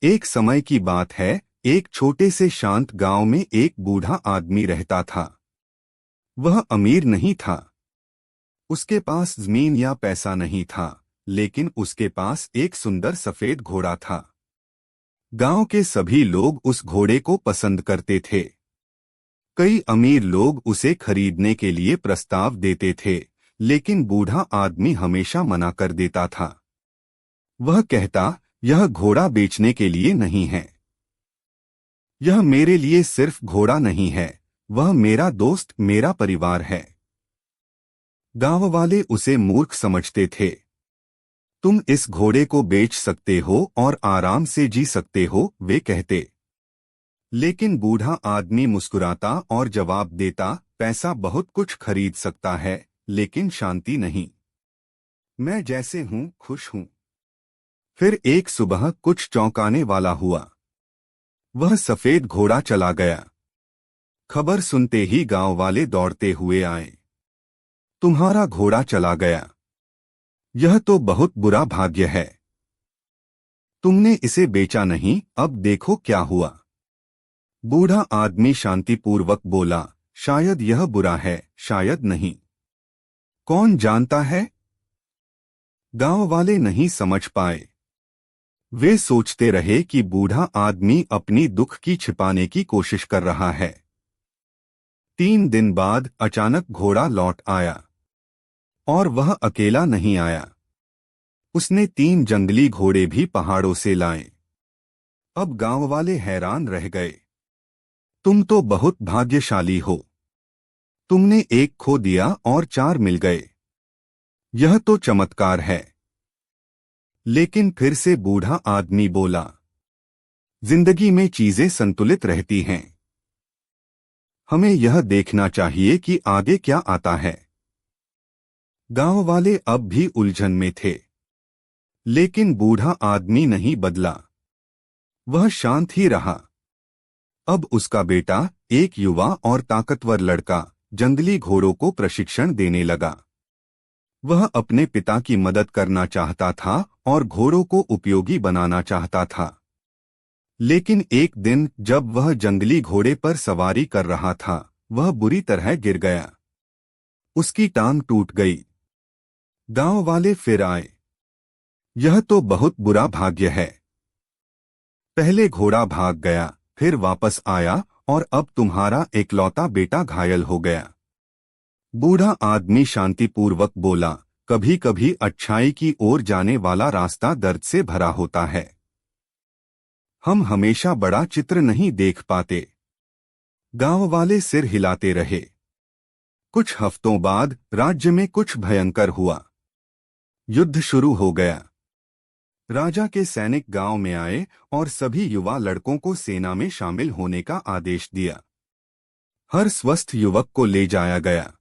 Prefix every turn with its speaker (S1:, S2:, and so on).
S1: एक समय की बात है, एक छोटे से शांत गांव में एक बूढ़ा आदमी रहता था। वह अमीर नहीं था। उसके पास जमीन या पैसा नहीं था, लेकिन उसके पास एक सुंदर सफेद घोड़ा था। गांव के सभी लोग उस घोड़े को पसंद करते थे। कई अमीर लोग उसे खरीदने के लिए प्रस्ताव देते थे, लेकिन बूढ़ा आदमी हमेशा मना कर देता था। वह कहता, यह घोड़ा बेचने के लिए नहीं है। यह मेरे लिए सिर्फ घोड़ा नहीं है, वह मेरा दोस्त, मेरा परिवार है। गांव वाले उसे मूर्ख समझते थे। तुम इस घोड़े को बेच सकते हो और आराम से जी सकते हो, वे कहते। लेकिन बूढ़ा आदमी मुस्कुराता और जवाब देता, पैसा बहुत कुछ खरीद सकता है, लेकिन शांति नहीं। मैं जैसे हूं, खुश हूं। फिर एक सुबह कुछ चौंकाने वाला हुआ। वह सफेद घोड़ा चला गया। खबर सुनते ही गांव वाले दौड़ते हुए आए। तुम्हारा घोड़ा चला गया। यह तो बहुत बुरा भाग्य है। तुमने इसे बेचा नहीं, अब देखो क्या हुआ। बूढ़ा आदमी शांतिपूर्वक बोला, शायद यह बुरा है, शायद नहीं। कौन जानता है। गांव वाले नहीं समझ पाए। वे सोचते रहे कि बूढ़ा आदमी अपनी दुख की छिपाने की कोशिश कर रहा है। 3 दिन बाद अचानक घोड़ा लौट आया। और वह अकेला नहीं आया। उसने 3 जंगली घोड़े भी पहाड़ों से लाए। अब गांव वाले हैरान रह गए। तुम तो बहुत भाग्यशाली हो। तुमने एक खो दिया और 4 मिल गए। यह तो चमत्कार है। लेकिन फिर से बूढ़ा आदमी बोला, जिंदगी में चीजें संतुलित रहती हैं। हमें यह देखना चाहिए कि आगे क्या आता है। गांव वाले अब भी उलझन में थे। लेकिन बूढ़ा आदमी नहीं बदला। वह शांत ही रहा। अब उसका बेटा, एक युवा और ताकतवर लड़का, जंगली घोड़ों को प्रशिक्षण देने लगा। वह अपने पिता की मदद करना चाहता था और घोड़ों को उपयोगी बनाना चाहता था। लेकिन एक दिन जब वह जंगली घोड़े पर सवारी कर रहा था, वह बुरी तरह गिर गया। उसकी टांग टूट गई। गांव वाले फिर आए। यह तो बहुत बुरा भाग्य है। पहले घोड़ा भाग गया, फिर वापस आया, और अब तुम्हारा इकलौता बेटा घायल हो गया। बूढ़ा आदमी शांतिपूर्वक बोला, कभी कभी अच्छाई की ओर जाने वाला रास्ता दर्द से भरा होता है। हम हमेशा बड़ा चित्र नहीं देख पाते। गांव वाले सिर हिलाते रहे। कुछ हफ्तों बाद राज्य में कुछ भयंकर हुआ। युद्ध शुरू हो गया। राजा के सैनिक गांव में आए और सभी युवा लड़कों को सेना में शामिल होने का आदेश दिया। हर स्वस्थ युवक को ले जाया गया।